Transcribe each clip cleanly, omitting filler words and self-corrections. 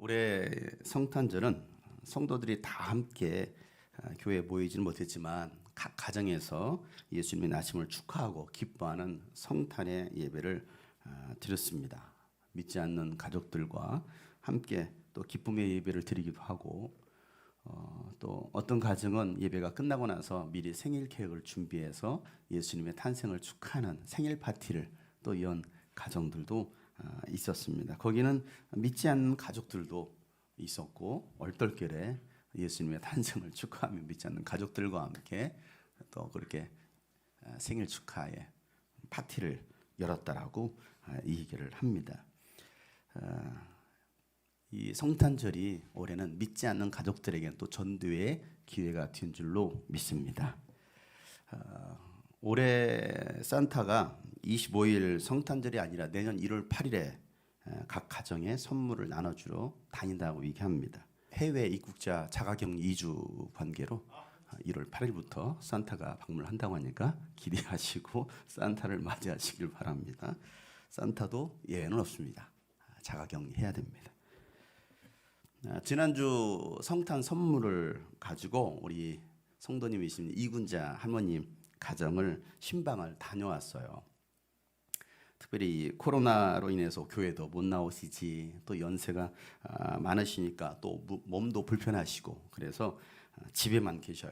올해 성탄절은 성도들이 다 함께 교회에 모이지는 못했지만 각 가정에서 예수님의 나심을 축하하고 기뻐하는 성탄의 예배를 드렸습니다. 믿지 않는 가족들과 함께 또 기쁨의 예배를 드리기도 하고 또 어떤 가정은 예배가 끝나고 나서 미리 생일 케이크를 준비해서 예수님의 탄생을 축하하는 생일 파티를 또 연 가정들도 있었습니다. 거기는 믿지 않는 가족들도 있었고 얼떨결에 예수님의 탄생을 축하하며 믿지 않는 가족들과 함께 또 그렇게 생일 축하의 파티를 열었다라고 이 얘기를 합니다. 이 성탄절이 올해는 믿지 않는 가족들에게는 또 전도의 기회가 된 줄로 믿습니다. 올해 산타가 25일 성탄절이 아니라 내년 1월 8일에 각 가정에 선물을 나눠주러 다닌다고 얘기합니다. 해외 입국자 자가격리 2주 관계로 1월 8일부터 산타가 방문한다고 하니까 기대하시고 산타를 맞이하시길 바랍니다. 산타도 예외는 없습니다. 자가격리 해야 됩니다. 지난주 성탄 선물을 가지고 우리 성도님이신 이군자 할머님 가정을 신방을 다녀왔어요. 특별히 코로나로 인해서 교회도 못 나오시지 또 연세가 많으시니까 또 몸도 불편하시고 그래서 집에만 계셔요.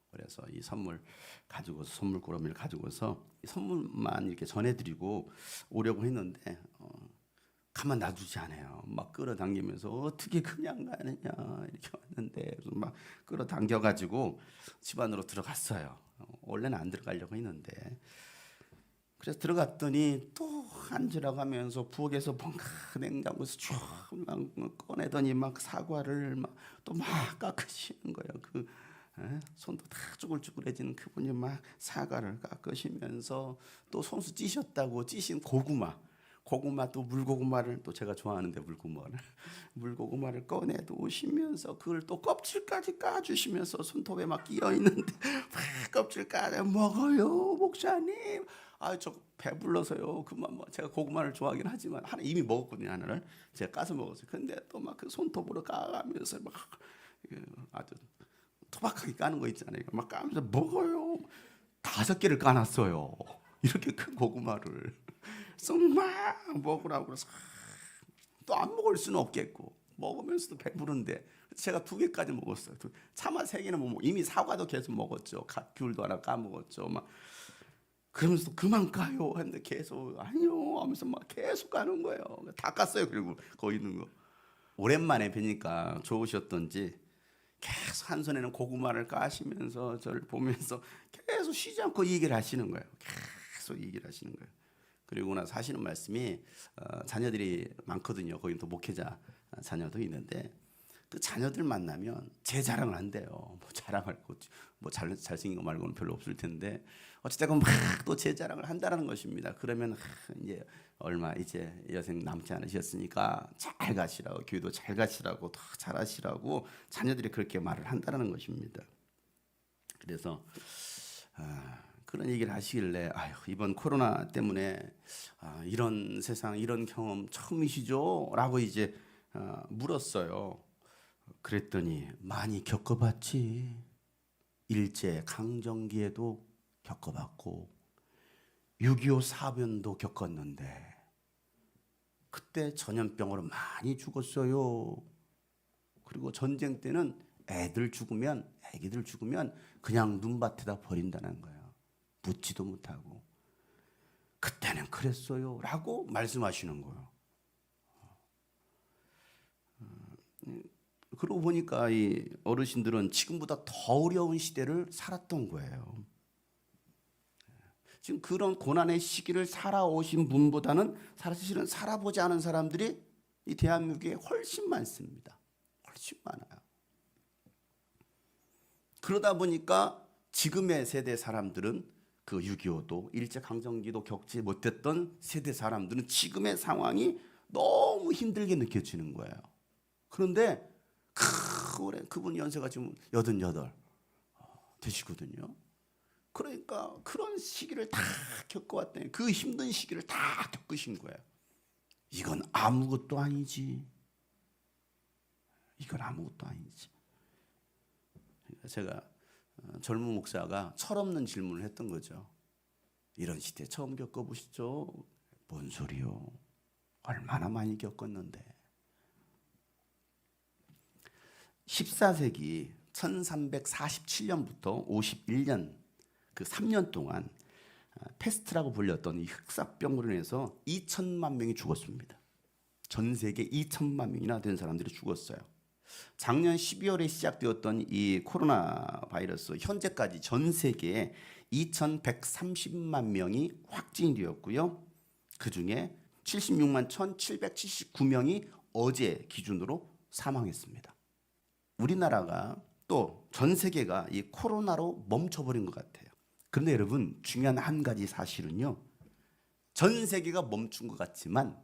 그래서 이 선물 가지고서 선물 꾸러미를 가지고서 선물만 이렇게 전해드리고 오려고 했는데 가만 놔두지 않아요. 막 끌어당기면서 어떻게 그냥 가느냐 이렇게 왔는데 막 끌어당겨가지고 집 안으로 들어갔어요. 원래는 안 들어가려고 했는데 그래서 들어갔더니 또 앉으라고 하면서 부엌에서 뭔가 냉장고에서 쭉 꺼내더니 막 사과를 또 막 깎으시는 거예요. 손도 다 쭈글쭈글해지는 그분이 막 사과를 깎으시면서 또 손수 찌셨다고 찌신 고구마 또 물고구마를 또 제가 좋아하는데 물고구마를 꺼내 놓으시면서 그걸 또 껍질까지 까주시면서 손톱에 막 끼어 있는데 껍질까지 먹어요 목사님. 저 배불러서요. 그만 제가 고구마를 좋아하긴 하지만 하나 이미 먹었거든요. 하나를 제가 까서 먹었어요. 근데 또 막 그 손톱으로 까가면서 막 아주 토박하게 까는 거 있잖아요. 막 까면서 먹어요. 5개를 까놨어요. 이렇게 큰 고구마를 쑥막 먹으라고 그래서 또 안 먹을 수는 없겠고 먹으면서도 배부른데 제가 2개까지 먹었어요. 차마 3개는 못 먹고 이미 사과도 계속 먹었죠. 귤도 하나 까먹었죠. 막 그러면서 그만 까요 했는데 계속 아니요 하면서 막 계속 까는 거예요. 다 깠어요. 그리고 거기 있는 거 오랜만에 뵈니까 좋으셨던지 계속 한 손에는 고구마를 까시면서 저를 보면서 계속 쉬지 않고 얘기를 하시는 거예요. 계속 얘기를 하시는 거예요. 그리고 나서 하시는 말씀이 자녀들이 많거든요. 거기 또 목회자 자녀도 있는데 그 자녀들 만나면 제 자랑을 한대요. 뭐 자랑할 것, 뭐 잘생긴 거 말고는 별로 없을 텐데 어쨌든 막 또 제 자랑을 한다는 것입니다. 그러면 이제 얼마 이제 여생 남지 않으셨으니까 잘 가시라고 교회도 잘 가시라고 더 잘하시라고 자녀들이 그렇게 말을 한다는 것입니다. 그래서 그런 얘기를 하시길래 이번 코로나 때문에 이런 세상 이런 경험 처음이시죠? 라고 이제 물었어요. 그랬더니 많이 겪어봤지. 일제 강점기에도 겪어봤고 6.25 사변도 겪었는데 그때 전염병으로 많이 죽었어요. 그리고 전쟁 때는 애기들 죽으면 그냥 눈밭에다 버린다는 거예요. 묻지도 못하고 그때는 그랬어요 라고 말씀하시는 거예요. 그러고 보니까 이 어르신들은 지금보다 더 어려운 시대를 살았던 거예요. 지금 그런 고난의 시기를 살아오신 분보다는 사실은 살아보지 않은 사람들이 이 대한민국에 훨씬 많습니다. 훨씬 많아요. 그러다 보니까 지금의 세대 사람들은 그 6.25도 일제강점기도 겪지 못했던 세대 사람들은 지금의 상황이 너무 힘들게 느껴지는 거예요. 그런데 그분 연세가 지금 88 되시거든요. 그러니까 그런 시기를 다 겪어왔더니 그 힘든 시기를 다 겪으신 거예요. 이건 아무것도 아니지. 이건 아무것도 아니지. 제가 젊은 목사가 철없는 질문을 했던 거죠. 이런 시대 처음 겪어보시죠? 뭔 소리요? 얼마나 많이 겪었는데. 14세기 1347년부터 51년 그 3년 동안 패스트라고 불렸던 이 흑사병으로 인해서 2천만 명이 죽었습니다. 전 세계 2천만 명이나 된 사람들이 죽었어요. 작년 12월에 시작되었던 이 코로나 바이러스 현재까지 전 세계에 2,130만 명이 확진이 되었고요. 그중에 76만 1,779명이 어제 기준으로 사망했습니다. 우리나라가 또 전 세계가 이 코로나로 멈춰버린 것 같아요. 그런데 여러분 중요한 한 가지 사실은요. 전 세계가 멈춘 것 같지만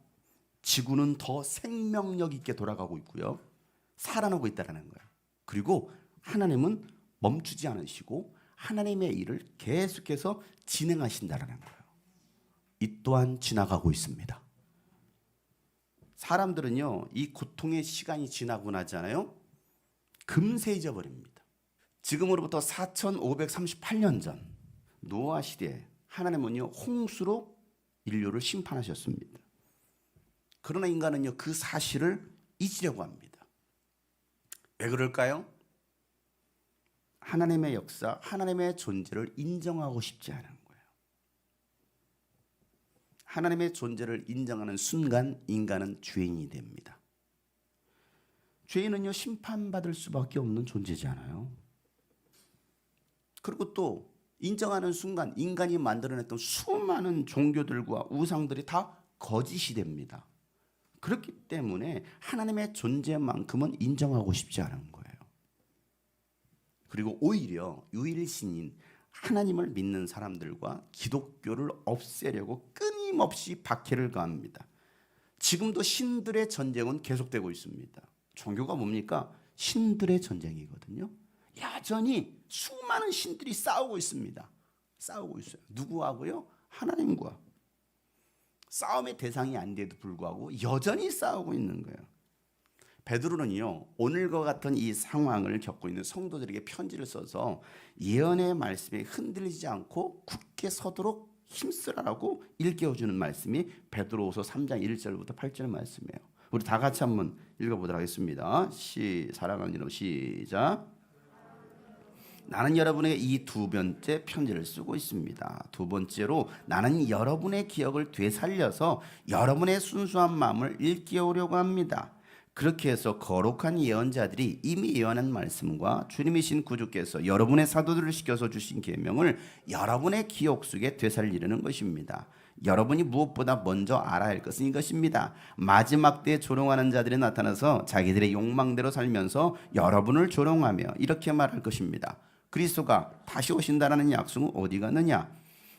지구는 더 생명력 있게 돌아가고 있고요. 살아나고 있다는 거예요. 그리고 하나님은 멈추지 않으시고 하나님의 일을 계속해서 진행하신다는 거예요. 이 또한 지나가고 있습니다. 사람들은요, 이 고통의 시간이 지나고 나잖아요. 금세 잊어버립니다. 지금으로부터 4,538년 전 노아 시대에 하나님은요, 홍수로 인류를 심판하셨습니다. 그러나 인간은요, 그 사실을 잊으려고 합니다. 왜 그럴까요? 하나님의 역사, 하나님의 존재를 인정하고 싶지 않은 거예요. 하나님의 존재를 인정하는 순간 인간은 죄인이 됩니다. 죄인은요, 심판받을 수밖에 없는 존재잖아요. 그리고 또 인정하는 순간 인간이 만들어냈던 수많은 종교들과 우상들이 다 거짓이 됩니다. 그렇기 때문에 하나님의 존재만큼은 인정하고 싶지 않은 거예요. 그리고 오히려 유일신인 하나님을 믿는 사람들과 기독교를 없애려고 끊임없이 박해를 가합니다. 지금도 신들의 전쟁은 계속되고 있습니다. 종교가 뭡니까? 신들의 전쟁이거든요. 여전히 수많은 신들이 싸우고 있습니다. 싸우고 있어요. 누구하고요? 하나님과. 싸움의 대상이 아닌데도 불구하고 여전히 싸우고 있는 거예요. 베드로는요, 오늘과 같은 이 상황을 겪고 있는 성도들에게 편지를 써서 예언의 말씀에 흔들리지 않고 굳게 서도록 힘쓰라고 일깨워주는 말씀이 베드로후서 3장 1절부터 8절 말씀이에요. 우리 다 같이 한번 읽어보도록 하겠습니다. 사랑하는 여러분, 시작. 나는 여러분에게 이 두 번째 편지를 쓰고 있습니다. 두 번째로 나는 여러분의 기억을 되살려서 여러분의 순수한 마음을 일깨우려고 합니다. 그렇게 해서 거룩한 예언자들이 이미 예언한 말씀과 주님이신 구주께서 여러분의 사도들을 시켜서 주신 계명을 여러분의 기억 속에 되살리려는 것입니다. 여러분이 무엇보다 먼저 알아야 할 것은 이것입니다. 마지막 때에 조롱하는 자들이 나타나서 자기들의 욕망대로 살면서 여러분을 조롱하며 이렇게 말할 것입니다. 그리스도가 다시 오신다라는 약속은 어디 갔느냐?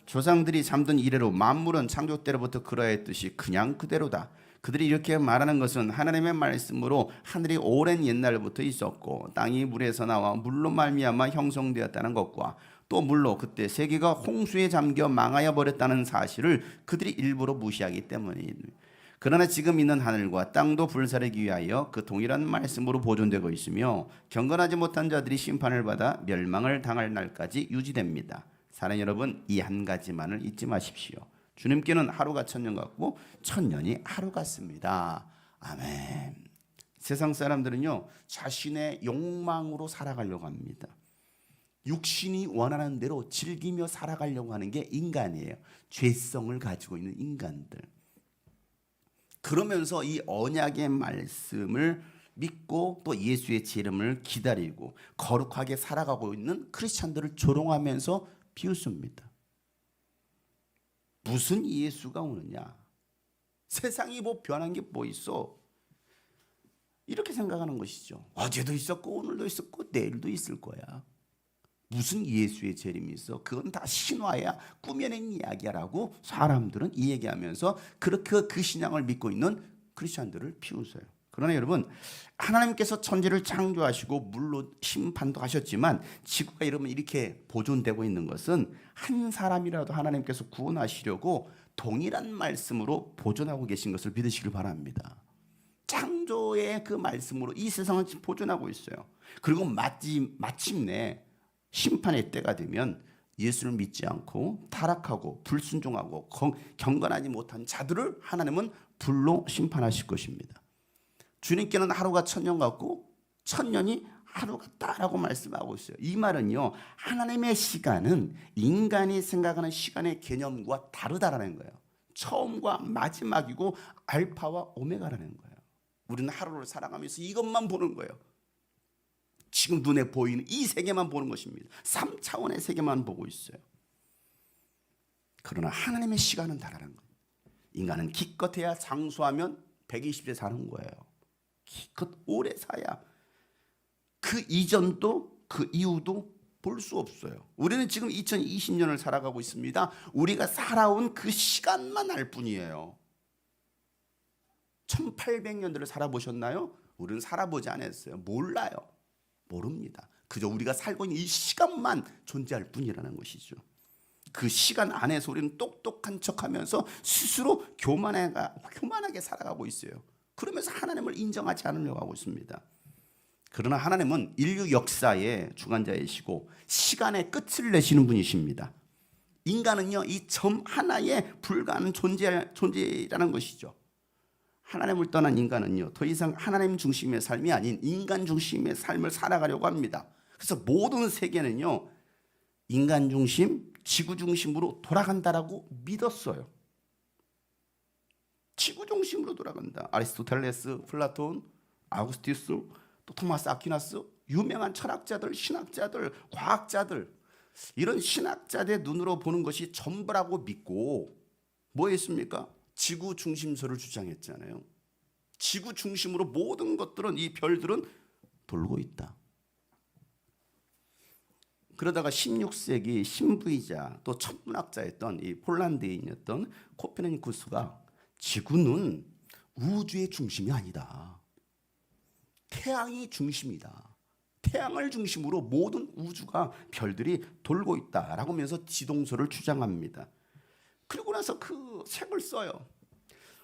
조상들이 잠든 이래로 만물은 창조 때로부터 그러했듯이 그냥 그대로다. 그들이 이렇게 말하는 것은 하나님의 말씀으로 하늘이 오랜 옛날부터 있었고 땅이 물에서 나와 물로 말미암아 형성되었다는 것과 또 물로 그때 세계가 홍수에 잠겨 망하여 버렸다는 사실을 그들이 일부러 무시하기 때문입니다. 그러나 지금 있는 하늘과 땅도 불사르기 위하여 그 동일한 말씀으로 보존되고 있으며 경건하지 못한 자들이 심판을 받아 멸망을 당할 날까지 유지됩니다. 사랑하는 여러분, 이 한 가지만을 잊지 마십시오. 주님께는 하루가 천년 같고 천년이 하루 같습니다. 아멘. 세상 사람들은요, 자신의 욕망으로 살아가려고 합니다. 육신이 원하는 대로 즐기며 살아가려고 하는 게 인간이에요. 죄성을 가지고 있는 인간들. 그러면서 이 언약의 말씀을 믿고 또 예수의 재림을 기다리고 거룩하게 살아가고 있는 크리스찬들을 조롱하면서 비웃습니다. 무슨 예수가 오느냐? 세상이 뭐 변한 게 뭐 있어? 이렇게 생각하는 것이죠. 어제도 있었고 오늘도 있었고 내일도 있을 거야. 무슨 예수의 재림이 있어? 그건 다 신화야, 꾸며낸 이야기야라고 사람들은 이 얘기하면서 그렇게 그 신앙을 믿고 있는 크리스천들을 비웃어요. 그러나 여러분, 하나님께서 천지를 창조하시고 물로 심판도 하셨지만 지구가 여러분 이렇게 보존되고 있는 것은 한 사람이라도 하나님께서 구원하시려고 동일한 말씀으로 보존하고 계신 것을 믿으시길 바랍니다. 창조의 그 말씀으로 이 세상을 보존하고 있어요. 그리고 마침내 심판의 때가 되면 예수를 믿지 않고 타락하고 불순종하고 경건하지 못한 자들을 하나님은 불로 심판하실 것입니다. 주님께는 하루가 천년 같고 천년이 하루 같다라고 말씀하고 있어요. 이 말은요, 하나님의 시간은 인간이 생각하는 시간의 개념과 다르다라는 거예요. 처음과 마지막이고 알파와 오메가라는 거예요. 우리는 하루를 살아가면서 이것만 보는 거예요. 지금 눈에 보이는 이 세계만 보는 것입니다. 3차원의 세계만 보고 있어요. 그러나 하나님의 시간은 다르다는 거예요. 인간은 기껏해야 장수하면 120세 사는 거예요. 기껏 오래 사야 그 이전도 그 이후도 볼 수 없어요. 우리는 지금 2020년을 살아가고 있습니다. 우리가 살아온 그 시간만 알 뿐이에요. 1800년들을 살아보셨나요? 우리는 살아보지 않았어요. 몰라요. 모릅니다. 그저 우리가 살고 있는 이 시간만 존재할 뿐이라는 것이죠. 그 시간 안에서 우리는 똑똑한 척하면서 스스로 교만하게 살아가고 있어요. 그러면서 하나님을 인정하지 않으려고 하고 있습니다. 그러나 하나님은 인류 역사의 주관자이시고 시간의 끝을 내시는 분이십니다. 인간은요, 이 점 하나에 불과한 존재라는 것이죠. 하나님을 떠난 인간은요, 더 이상 하나님 중심의 삶이 아닌 인간 중심의 삶을 살아가려고 합니다. 그래서 모든 세계는요, 인간 중심, 지구 중심으로 돌아간다라고 믿었어요. 지구 중심으로 돌아간다. 아리스토텔레스, 플라톤, 아우구스티스, 또 토마스 아퀴나스, 유명한 철학자들, 신학자들, 과학자들, 이런 신학자들의 눈으로 보는 것이 전부라고 믿고 뭐 했습니까? 지구 중심설을 주장했잖아요. 지구 중심으로 모든 것들은, 이 별들은 돌고 있다. 그러다가 16세기 신부이자 또 천문학자였던 이 폴란드인이었던 코페르니쿠스가 지구는 우주의 중심이 아니다. 태양이 중심이다. 태양을 중심으로 모든 우주가 별들이 돌고 있다라고 하면서 지동설을 주장합니다. 그리고 나서 그 책을 써요.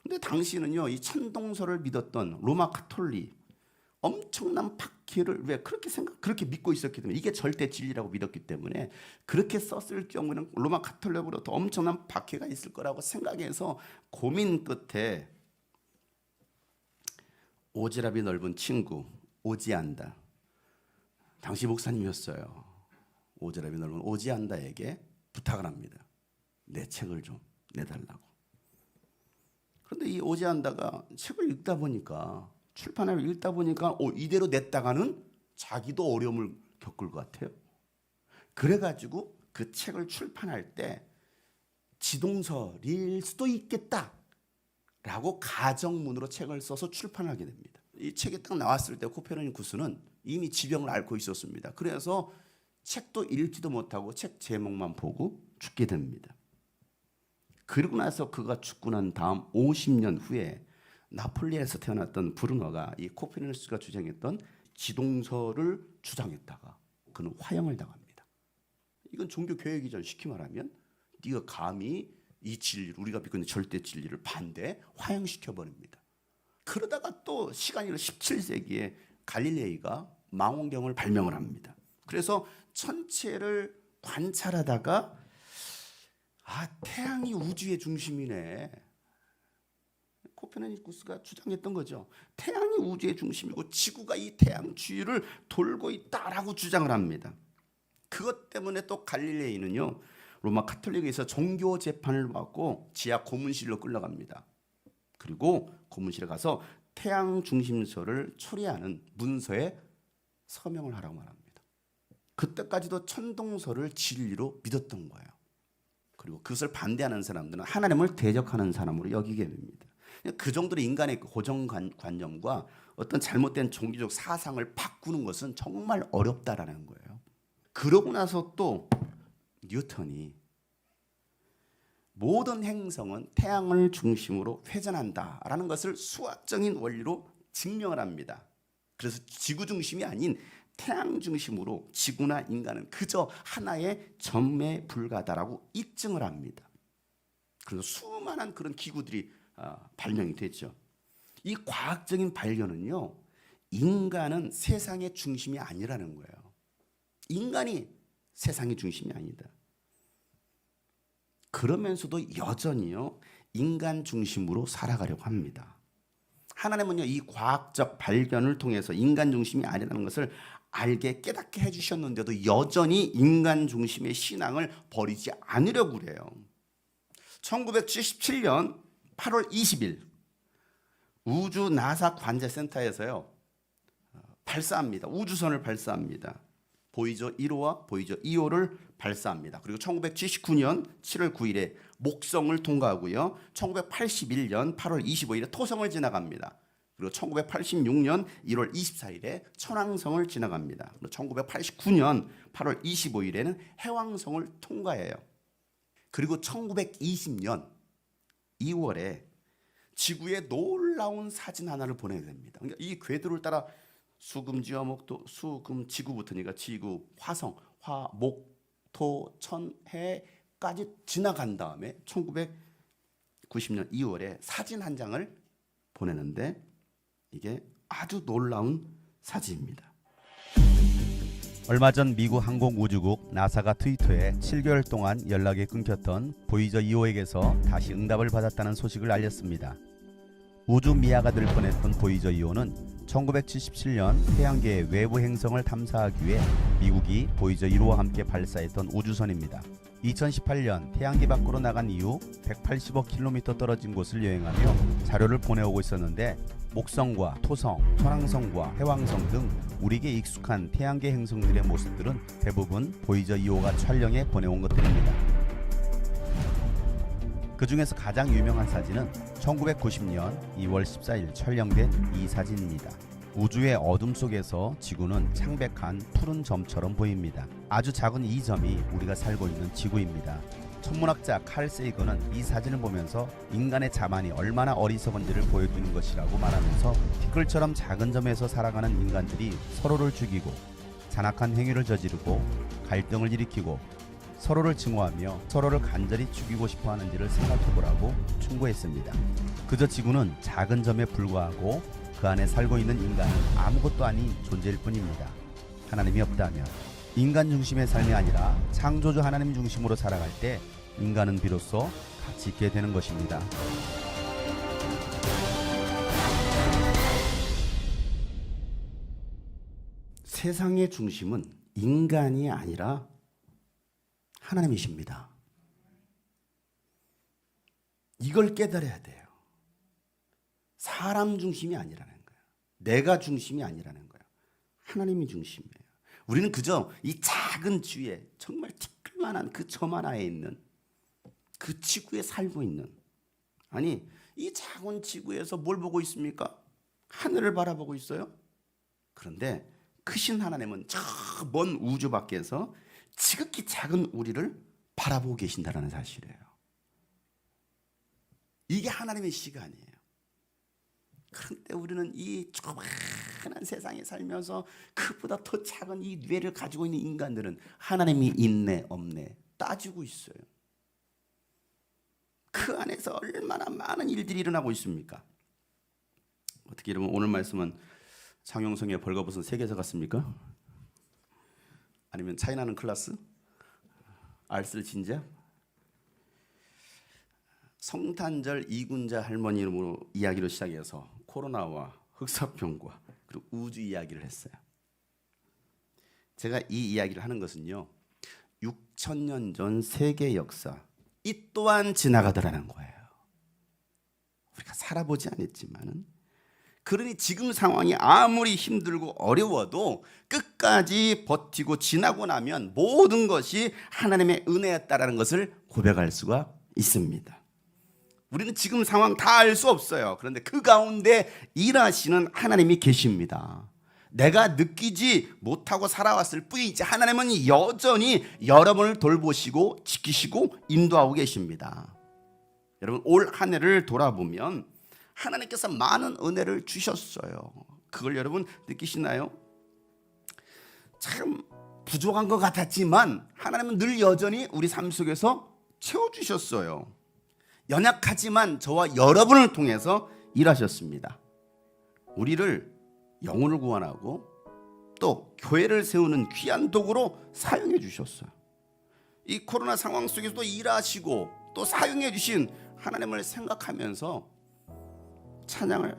근데 당시는요, 이 천동설을 믿었던 로마 가톨릭, 엄청난 박해를 그렇게 믿고 있었기 때문에, 이게 절대 진리라고 믿었기 때문에 그렇게 썼을 경우에는 로마 가톨릭으로부터 엄청난 박해가 있을 거라고 생각해서 고민 끝에 오지랖이 넓은 친구 오지안다, 당시 목사님이었어요. 오지랖이 넓은 오지안다에게 부탁을 합니다. 내 책을 좀 내달라고. 그런데 이 오지안다가 책을 읽다 보니까, 출판을 읽다 보니까 이대로 냈다가는 자기도 어려움을 겪을 것 같아요. 그래가지고 그 책을 출판할 때 지동설일 수도 있겠다라고 가정문으로 책을 써서 출판하게 됩니다. 이 책이 딱 나왔을 때 코페르니쿠스는 이미 지병을 앓고 있었습니다. 그래서 책도 읽지도 못하고 책 제목만 보고 죽게 됩니다. 그리고 나서 그가 죽고 난 다음 50년 후에 나폴리에서 태어났던 브루너가 이 코페르니쿠스가 주장했던 지동설을 주장했다가 그는 화형을 당합니다. 이건 종교 교역이죠. 쉽게 말하면 네가 감히 이 진리를, 우리가 믿고 있는 절대 진리를 반대 화형시켜버립니다. 그러다가 또 시간이 17세기에 갈릴레이가 망원경을 발명을 합니다. 그래서 천체를 관찰하다가 태양이 우주의 중심이네. 코페르니쿠스가 주장했던 거죠. 태양이 우주의 중심이고 지구가 이 태양 주위를 돌고 있다라고 주장을 합니다. 그것 때문에 또 갈릴레이는요, 로마 가톨릭에서 종교 재판을 받고 지하 고문실로 끌려갑니다. 그리고 고문실에 가서 태양 중심설을 초래하는 문서에 서명을 하라고 말합니다. 그때까지도 천동설을 진리로 믿었던 거예요. 그리고 그것을 반대하는 사람들은 하나님을 대적하는 사람으로 여기게 됩니다. 그 정도로 인간의 고정관념과 어떤 잘못된 종교적 사상을 바꾸는 것은 정말 어렵다라는 거예요. 그러고 나서 또 뉴턴이 모든 행성은 태양을 중심으로 회전한다라는 것을 수학적인 원리로 증명을 합니다. 그래서 지구 중심이 아닌 태양 중심으로 지구나 인간은 그저 하나의 점에 불과하다라고 입증을 합니다. 그래서 수많은 그런 기구들이 발명이 됐죠. 이 과학적인 발견은요, 인간은 세상의 중심이 아니라는 거예요. 인간이 세상의 중심이 아니다. 그러면서도 여전히요, 인간 중심으로 살아가려고 합니다. 하나님은요, 이 과학적 발견을 통해서 인간 중심이 아니라는 것을 알게 깨닫게 해주셨는데도 여전히 인간 중심의 신앙을 버리지 않으려고 그래요. 1977년 8월 20일 우주 나사 관제센터에서요, 발사합니다. 우주선을 발사합니다. 보이저 1호와 보이저 2호를 발사합니다. 그리고 1979년 7월 9일에 목성을 통과하고요. 1981년 8월 25일에 토성을 지나갑니다. 그리고 1986년 1월 24일에 천왕성을 지나갑니다. 그리고 1989년 8월 25일에는 해왕성을 통과해요. 그리고 1920년 2월에 지구에 놀라운 사진 하나를 보내게 됩니다. 그러니까 이 궤도를 따라 수금지와 목토, 수금 지구부터니까 지구, 화성, 화, 목, 토, 천, 해까지 지나간 다음에 1990년 2월에 사진 한 장을 보내는데 이게 아주 놀라운 사진입니다. 얼마 전 미국 항공우주국 나사가 트위터에 7개월 동안 연락이 끊겼던 보이저 2호에게서 다시 응답을 받았다는 소식을 알렸습니다. 우주 미아가 될 뻔했던 보이저 2호는 1977년 태양계의 외부 행성을 탐사하기 위해 미국이 보이저 1호와 함께 발사했던 우주선입니다. 2018년 태양계 밖으로 나간 이후 185km 떨어진 곳을 여행하며 자료를 보내오고 있었는데 목성과 토성, 천왕성과 해왕성 등 우리에게 익숙한 태양계 행성들의 모습들은 대부분 보이저 2호가 촬영해 보내온 것들입니다. 그 중에서 가장 유명한 사진은 1990년 2월 14일 촬영된 이 사진입니다. 우주의 어둠 속에서 지구는 창백한 푸른 점처럼 보입니다. 아주 작은 이 점이 우리가 살고 있는 지구입니다. 천문학자 칼 세이건은 이 사진을 보면서 인간의 자만이 얼마나 어리석은지를 보여주는 것이라고 말하면서 티끌처럼 작은 점에서 살아가는 인간들이 서로를 죽이고 잔악한 행위를 저지르고 갈등을 일으키고 서로를 증오하며 서로를 간절히 죽이고 싶어 하는지를 생각해보라고 충고했습니다. 그저 지구는 작은 점에 불과하고 그 안에 살고 있는 인간은 아무것도 아닌 존재일 뿐입니다. 하나님이 없다면 인간 중심의 삶이 아니라 창조주 하나님 중심으로 살아갈 때 인간은 비로소 가치 있게 되는 것입니다. 세상의 중심은 인간이 아니라 하나님이십니다. 이걸 깨달아야 돼요. 사람 중심이 아니라는 거예요. 내가 중심이 아니라는 거예요. 하나님이 중심이에요. 우리는 그저 이 작은 주에 정말 티끌만한 그 점 하나에 있는 그 지구에 살고 있는, 아니 이 작은 지구에서 뭘 보고 있습니까? 하늘을 바라보고 있어요. 그런데 크신 하나님은 저 먼 우주 밖에서 지극히 작은 우리를 바라보고 계신다는 사실이에요. 이게 하나님의 시간이에요. 그런데 우리는 이 조그마한 세상에 살면서 그보다 더 작은 이 뇌를 가지고 있는 인간들은 하나님이 있네 없네 따지고 있어요. 그 안에서 얼마나 많은 일들이 일어나고 있습니까? 어떻게 여러분 오늘 말씀은 장용성의 벌거벗은 세계에서 갔습니까? 아니면 차이나는 클라스? 알쓸 진자? 성탄절 이군자 할머니 이름으로 이야기로 시작해서 코로나와 흑사병과 그리고 우주 이야기를 했어요. 제가 이 이야기를 하는 것은요, 6,000년 전 세계 역사 이 또한 지나가더라는 거예요. 우리가 살아보지 않았지만은, 그러니 지금 상황이 아무리 힘들고 어려워도 끝까지 버티고 지나고 나면 모든 것이 하나님의 은혜였다라는 것을 고백할 수가 있습니다. 우리는 지금 상황 다 알 수 없어요. 그런데 그 가운데 일하시는 하나님이 계십니다. 내가 느끼지 못하고 살아왔을 뿐이지 하나님은 여전히 여러분을 돌보시고 지키시고 인도하고 계십니다. 여러분 올 한 해를 돌아보면 하나님께서 많은 은혜를 주셨어요. 그걸 여러분 느끼시나요? 참 부족한 것 같았지만 하나님은 늘 여전히 우리 삶 속에서 채워주셨어요. 연약하지만 저와 여러분을 통해서 일하셨습니다. 우리를 영혼을 구원하고 또 교회를 세우는 귀한 도구로 사용해 주셨어요. 이 코로나 상황 속에서도 일하시고 또 사용해 주신 하나님을 생각하면서 찬양을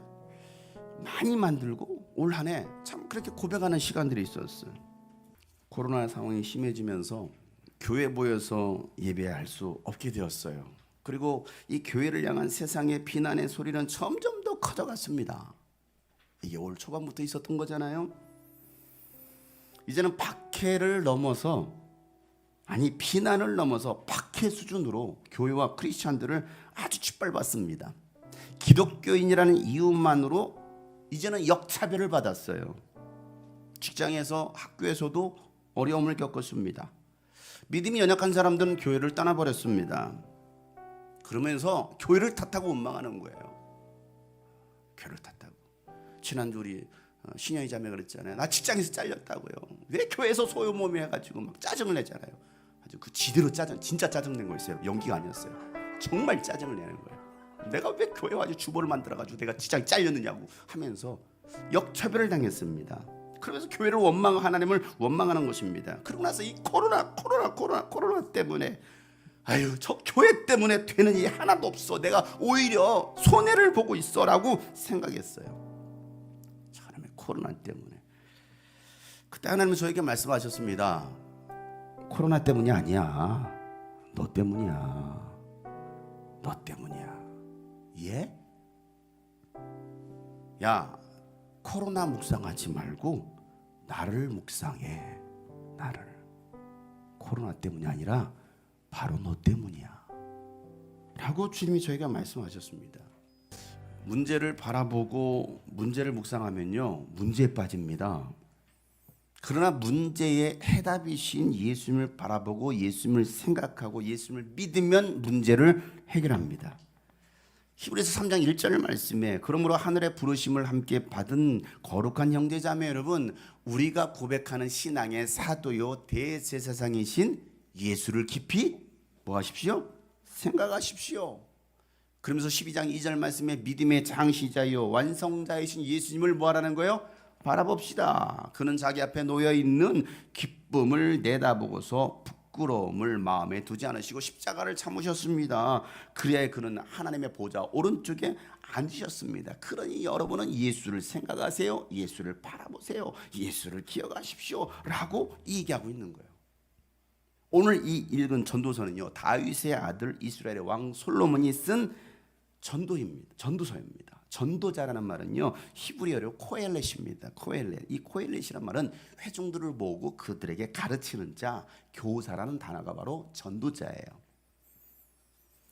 많이 만들고 올 한 해 참 그렇게 고백하는 시간들이 있었어요. 코로나 상황이 심해지면서 교회 모여서 예배할 수 없게 되었어요. 그리고 이 교회를 향한 세상의 비난의 소리는 점점 더 커져갔습니다. 이게 올 초반부터 있었던 거잖아요. 이제는 박해를 넘어서, 아니 비난을 넘어서 박해 수준으로 교회와 크리스찬들을 아주 짓밟았습니다. 기독교인이라는 이유만으로 이제는 역차별을 받았어요. 직장에서 학교에서도 어려움을 겪었습니다. 믿음이 연약한 사람들은 교회를 떠나버렸습니다. 그러면서 교회를 탓하고 원망하는 거예요. 교회를 탓하고. 지난주 우리 신영이 자매 그랬잖아요. 나 직장에서 잘렸다고요. 왜 교회에서 소요몸이 해가지고 막 짜증을 내잖아요. 아주 그 지대로 진짜 짜증낸 거였어요. 연기가 아니었어요. 정말 짜증을 내는 거예요. 내가 왜 교회 와서 주보를 만들어가지고 내가 직장이 잘렸느냐고 하면서 역차별을 당했습니다. 그러면서 교회를 하나님을 원망하는 것입니다. 그러고 나서 이 코로나 때문에 아유 저 교회 때문에 되는 일이 하나도 없어. 내가 오히려 손해를 보고 있어라고 생각했어요. 하나님의 코로나 때문에. 그때 하나님은 저에게 말씀하셨습니다. 코로나 때문이 아니야. 너 때문이야. 너 때문이야. 예? 야, 코로나 묵상하지 말고 나를 묵상해. 나를. 코로나 때문이 아니라 바로 너 때문이야. 라고 주님이 저에게 말씀하셨습니다. 문제를 바라보고 문제를 묵상하면요, 문제에 빠집니다. 그러나 문제의 해답이신 예수님을 바라보고 예수님을 생각하고 예수님을 믿으면 문제를 해결합니다. 히브리서 3장 1절 말씀에 그러므로 하늘의 부르심을 함께 받은 거룩한 형제자매 여러분, 우리가 고백하는 신앙의 사도요 대제사장이신 예수를 깊이 뭐 하십시오? 생각하십시오. 그러면서 12장 2절 말씀에 믿음의 장시자요 완성자이신 예수님을 뭐 하라는 거예요? 바라봅시다. 그는 자기 앞에 놓여있는 기쁨을 내다보고서 부끄러움을 마음에 두지 않으시고 십자가를 참으셨습니다. 그래야 그는 하나님의 보좌 오른쪽에 앉으셨습니다. 그러니 여러분은 예수를 생각하세요. 예수를 바라보세요. 예수를 기억하십시오. 라고 얘기하고 있는 거예요. 오늘 이 읽은 전도서는요, 다윗의 아들 이스라엘의 왕 솔로몬이 쓴 전도서입니다. 전도자라는 말은요, 히브리어로 코엘렛입니다. 코엘렛. 이 코엘렛이란 말은 회중들을 모으고 그들에게 가르치는 자, 교사라는 단어가 바로 전도자예요.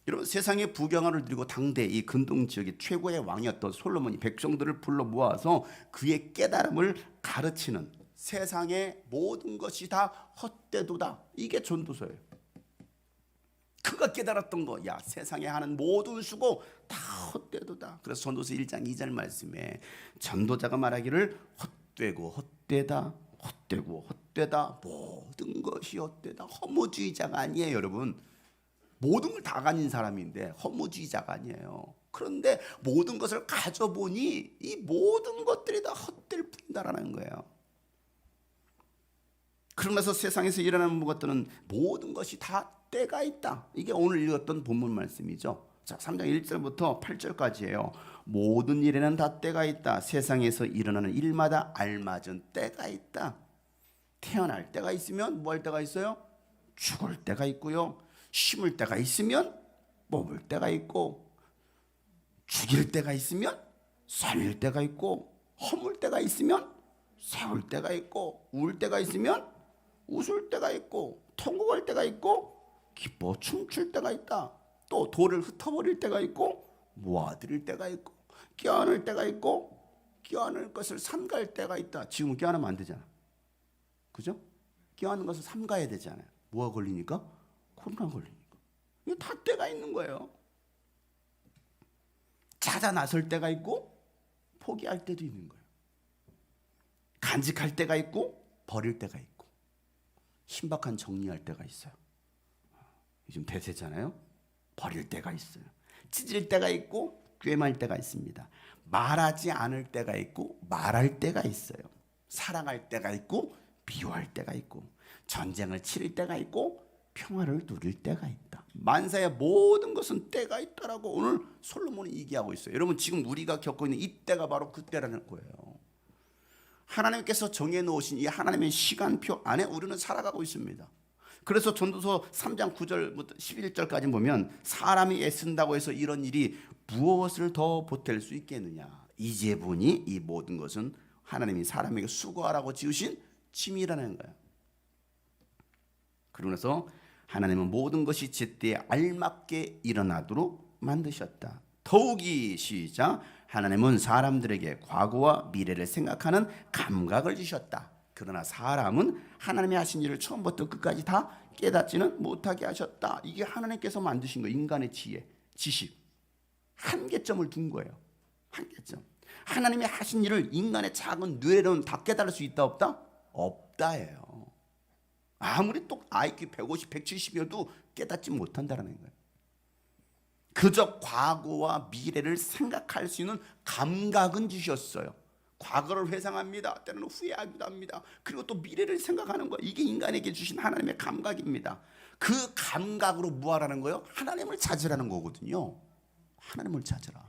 여러분, 세상의 부경화를 누리고 당대 이 근동 지역의 최고의 왕이었던 솔로몬이 백성들을 불러 모아서 그의 깨달음을 가르치는, 세상의 모든 것이 다 헛되도다. 이게 전도서예요. 그가 깨달았던 거, 야 세상에 하는 모든 수고 다 헛되도다. 그래서 전도서 1장 2절 말씀에 전도자가 말하기를 헛되고 헛되다, 헛되고 헛되다, 모든 것이 헛되다. 허무주의자가 아니에요, 여러분. 모든 걸 다 가진 사람인데 허무주의자가 아니에요. 그런데 모든 것을 가져보니 이 모든 것들이 다 헛될 뿐이다라는 거예요. 그러면서 세상에서 일어나는 것들은 모든 것이 다 때가 있다. 이게 오늘 읽었던 본문 말씀이죠. 자, 3장 1절부터 8절까지예요. 모든 일에는 다 때가 있다. 세상에서 일어나는 일마다 알맞은 때가 있다. 태어날 때가 있으면 뭐 할 때가 있어요? 죽을 때가 있고요. 심을 때가 있으면 뽑을 때가 있고, 죽일 때가 있으면 살릴 때가 있고, 허물 때가 있으면 세울 때가 있고, 울 때가 있으면 웃을 때가 있고, 통곡할 때가 있고, 기뻐 춤출 때가 있다. 또 돌을 흩어버릴 때가 있고, 모아드릴 때가 있고, 껴안을 때가 있고, 껴안을 것을 삼갈 때가 있다. 지금 껴안으면 안 되잖아. 그죠? 껴안는 것을 삼가야 되잖아요. 뭐가 걸리니까? 코로나 걸리니까. 이게 다 때가 있는 거예요. 찾아 나설 때가 있고 포기할 때도 있는 거예요. 간직할 때가 있고 버릴 때가 있고, 신박한 정리할 때가 있어요. 요즘 대세잖아요. 버릴 때가 있어요. 찢을 때가 있고 꿰말 때가 있습니다. 말하지 않을 때가 있고 말할 때가 있어요. 사랑할 때가 있고 미워할 때가 있고 전쟁을 치를 때가 있고 평화를 누릴 때가 있다. 만사의 모든 것은 때가 있다라고 오늘 솔로몬이 얘기하고 있어요. 여러분 지금 우리가 겪고 있는 이 때가 바로 그 때라는 거예요. 하나님께서 정해놓으신 이 하나님의 시간표 안에 우리는 살아가고 있습니다. 그래서 전도서 3장 9절부터 11절까지 보면 사람이 애쓴다고 해서 이런 일이 무엇을 더 보탤 수 있겠느냐. 이제 보니 이 모든 것은 하나님이 사람에게 수고하라고 지으신 짐이라는 거예요. 그러고 나서 하나님은 모든 것이 제때에 알맞게 일어나도록 만드셨다. 더욱이 시작. 하나님은 사람들에게 과거와 미래를 생각하는 감각을 주셨다. 그러나 사람은 하나님이 하신 일을 처음부터 끝까지 다 깨닫지는 못하게 하셨다. 이게 하나님께서 만드신 거예요. 인간의 지혜, 지식. 한계점을 둔 거예요. 한계점. 하나님이 하신 일을 인간의 작은 뇌로는 다 깨달을 수 있다 없다? 없다예요. 아무리 또 IQ 150, 170이어도 깨닫지 못한다는 거예요. 그저 과거와 미래를 생각할 수 있는 감각은 주셨어요. 과거를 회상합니다. 때로는 후회하기도 합니다. 그리고 또 미래를 생각하는 거예요. 이게 인간에게 주신 하나님의 감각입니다. 그 감각으로 뭐 하라는 거예요? 하나님을 찾으라는 거거든요. 하나님을 찾으라.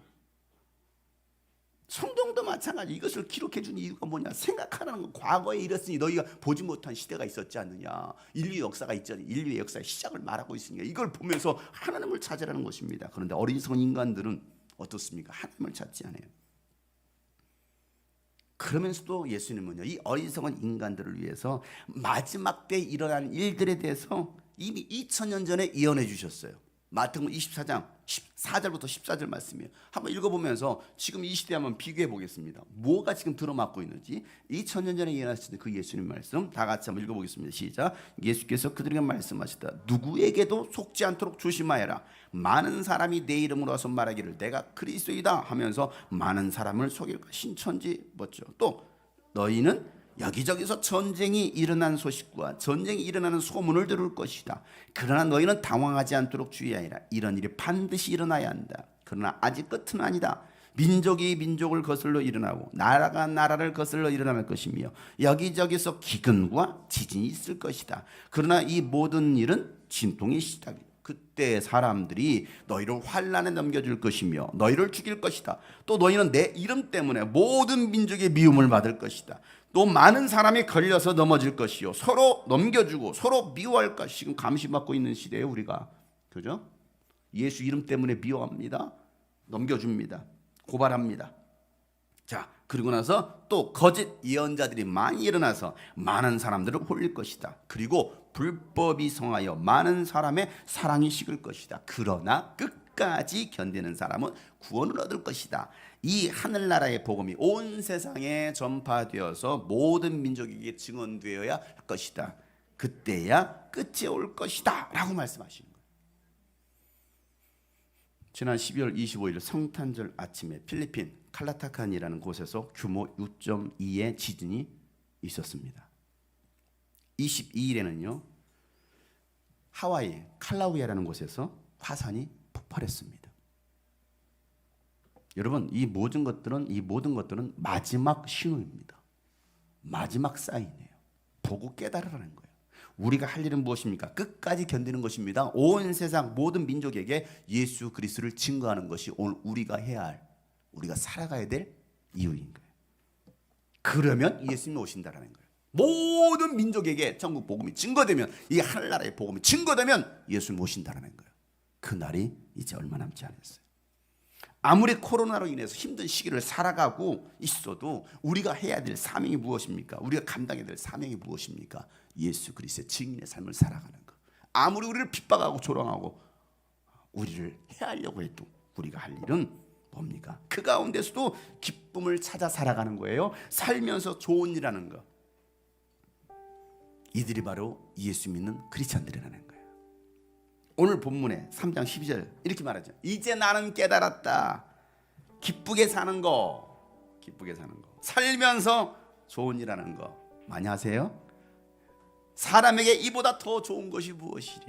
성경도 마찬가지. 이것을 기록해 준 이유가 뭐냐? 생각하라는 거. 과거에 이랬으니 너희가 보지 못한 시대가 있었지 않느냐. 인류 역사가 있잖아요. 인류의 역사의 시작을 말하고 있으니까 이걸 보면서 하나님을 찾으라는 것입니다. 그런데 어리석은 인간들은 어떻습니까? 하나님을 찾지 않아요. 그러면서도 예수님은요, 이 어리석은 인간들을 위해서 마지막 때 일어날 일들에 대해서 이미 2000년 전에 예언해 주셨어요. 마태복음 24장 14절부터 14절 말씀이에요. 한번 읽어보면서 지금 이 시대 한번 비교해 보겠습니다. 뭐가 지금 들어맞고 있는지 2000년 전에 예언하신 그 예수님 말씀 다 같이 한번 읽어보겠습니다. 시작. 예수께서 그들에게 말씀하시다. 누구에게도 속지 않도록 조심하여라. 많은 사람이 내 이름으로 와서 말하기를 내가 그리스도이다 하면서 많은 사람을 속일까. 신천지 멋져. 또 너희는 여기저기서 전쟁이 일어난 소식과 전쟁이 일어나는 소문을 들을 것이다. 그러나 너희는 당황하지 않도록 주의하여라. 이런 일이 반드시 일어나야 한다. 그러나 아직 끝은 아니다. 민족이 민족을 거슬러 일어나고 나라가 나라를 거슬러 일어날 것이며 여기저기서 기근과 지진이 있을 것이다. 그러나 이 모든 일은 진통의 시작이다. 그때 사람들이 너희를 환난에 넘겨줄 것이며 너희를 죽일 것이다. 또 너희는 내 이름 때문에 모든 민족의 미움을 받을 것이다. 또 많은 사람이 걸려서 넘어질 것이요 서로 넘겨주고 서로 미워할 것. 지금 감시받고 있는 시대에 우리가, 그죠? 예수 이름 때문에 미워합니다. 넘겨줍니다. 고발합니다. 자, 그리고 나서 또 거짓 예언자들이 많이 일어나서 많은 사람들을 홀릴 것이다. 그리고 불법이 성하여 많은 사람의 사랑이 식을 것이다. 그러나 끝까지 견디는 사람은 구원을 얻을 것이다. 이 하늘나라의 복음이 온 세상에 전파되어서 모든 민족에게 증언되어야 할 것이다. 그때야 끝이 올 것이다 라고 말씀하시는 거예요. 지난 12월 25일 성탄절 아침에 필리핀 칼라타칸이라는 곳에서 규모 6.2의 지진이 있었습니다. 22일에는요 하와이 칼라우야라는 곳에서 화산이 폭발했습니다. 여러분 이 모든 것들은 마지막 신호입니다. 마지막 사인이에요. 보고 깨달으라는 거예요. 우리가 할 일은 무엇입니까? 끝까지 견디는 것입니다. 온 세상 모든 민족에게 예수 그리스도를 증거하는 것이 오늘 우리가 해야 할, 우리가 살아가야 될 이유인 거예요. 그러면 예수님이 오신다라는 거예요. 모든 민족에게 천국 복음이 증거되면, 이 하늘나라의 복음이 증거되면 예수님 오신다라는 거예요. 그 날이 이제 얼마 남지 않았어요. 아무리 코로나로 인해서 힘든 시기를 살아가고 있어도 우리가 해야 될 사명이 무엇입니까? 우리가 감당해야 될 사명이 무엇입니까? 예수 그리스도의 증인의 삶을 살아가는 것. 아무리 우리를 핍박하고 조롱하고 우리를 해하려고 해도 우리가 할 일은 뭡니까? 그 가운데서도 기쁨을 찾아 살아가는 거예요. 살면서 좋은 일하는 것. 이들이 바로 예수 믿는 크리스찬들이라는 거예요. 오늘 본문에 3장 12절 이렇게 말하죠. 이제 나는 깨달았다. 기쁘게 사는 거. 기쁘게 사는 거. 살면서 좋은 일하는 거. 많이 하세요? 사람에게 이보다 더 좋은 것이 무엇이랴.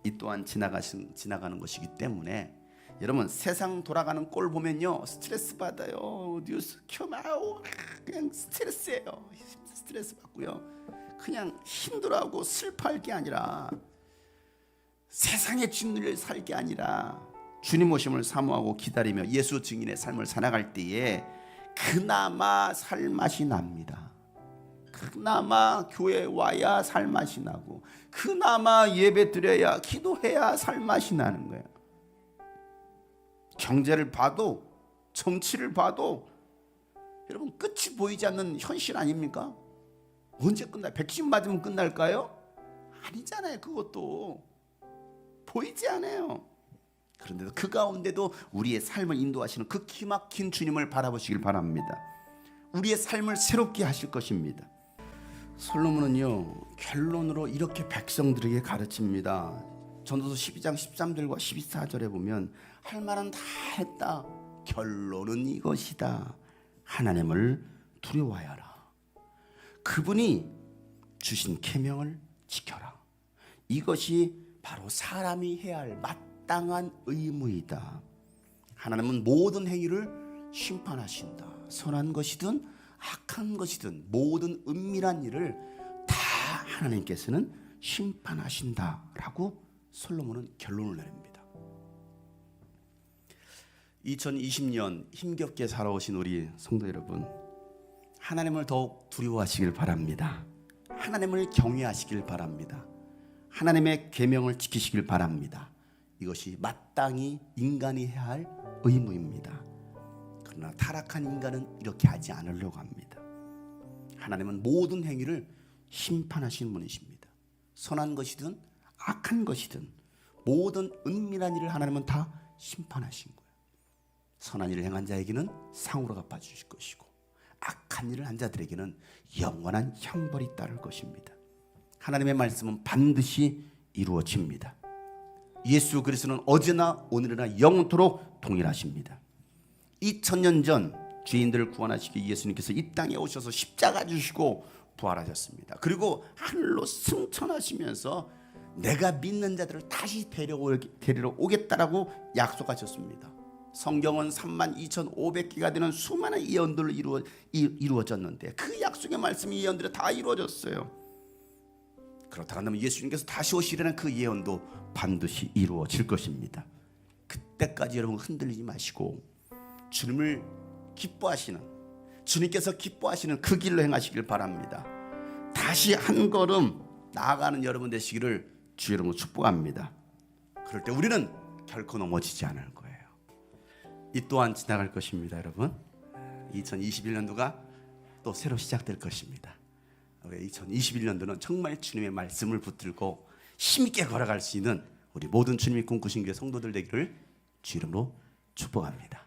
이 또한 지나가는 것이기 때문에 여러분 세상 돌아가는 꼴 보면요 스트레스 받아요. 뉴스 켜면 그냥 스트레스예요. 스트레스 받고요. 그냥 힘들어하고 슬퍼할 게 아니라 세상의 진리를 살 게 아니라 주님 오심을 사모하고 기다리며 예수 증인의 삶을 살아갈 때에 그나마 살맛이 납니다. 그나마 교회 와야 살맛이 나고 그나마 예배 드려야 기도해야 살맛이 나는 거예요. 경제를 봐도 정치를 봐도 여러분 끝이 보이지 않는 현실 아닙니까? 언제 끝나요? 백신 맞으면 끝날까요? 아니잖아요. 그것도 보이지 않아요. 그런데도 그 가운데도 우리의 삶을 인도하시는 그 기막힌 주님을 바라보시길 바랍니다. 우리의 삶을 새롭게 하실 것입니다. 솔로몬은요 결론으로 이렇게 백성들에게 가르칩니다. 전도서 12장 13절과 14절에 보면 할 말은 다 했다. 결론은 이것이다. 하나님을 두려워하여라. 그분이 주신 계명을 지켜라. 이것이 바로 사람이 해야 할 마땅한 의무이다. 하나님은 모든 행위를 심판하신다. 선한 것이든 악한 것이든 모든 은밀한 일을 다 하나님께서는 심판하신다라고 솔로몬은 결론을 내립니다. 2020년 힘겹게 살아오신 우리 성도 여러분, 하나님을 더욱 두려워하시길 바랍니다. 하나님을 경외하시길 바랍니다. 하나님의 계명을 지키시길 바랍니다. 이것이 마땅히 인간이 해야 할 의무입니다. 그러나 타락한 인간은 이렇게 하지 않으려고 합니다. 하나님은 모든 행위를 심판하시는 분이십니다. 선한 것이든 악한 것이든 모든 은밀한 일을 하나님은 다 심판하신 거예요. 선한 일을 행한 자에게는 상으로 갚아주실 것이고 악한 일을 한 자들에게는 영원한 형벌이 따를 것입니다. 하나님의 말씀은 반드시 이루어집니다. 예수 그리스도는 어제나 오늘이나 영원토록 동일하십니다. 2000년 전 죄인들을 구원하시기 위해 예수님께서 이 땅에 오셔서 십자가 주시고 부활하셨습니다. 그리고 하늘로 승천하시면서 내가 믿는 자들을 다시 데리러 오겠다라고 약속하셨습니다. 성경은 32,500개가 되는 수많은 예언들로 이루어졌는데 그 약속의 말씀이 예언들이 다 이루어졌어요. 그렇다고 한다면 예수님께서 다시 오시려는 그 예언도 반드시 이루어질 것입니다. 그때까지 여러분 흔들리지 마시고 주님을 기뻐하시는, 주님께서 기뻐하시는 그 길로 행하시길 바랍니다. 다시 한 걸음 나아가는 여러분 되시기를 주 이름으로 축복합니다. 그럴 때 우리는 결코 넘어지지 않을 거예요. 이 또한 지나갈 것입니다. 여러분 2021년도가 또 새로 시작될 것입니다. 2021년도는 정말 주님의 말씀을 붙들고 힘있게 걸어갈 수 있는 우리 모든 주님이 꿈꾸신 교회 성도들 되기를 주 이름으로 축복합니다.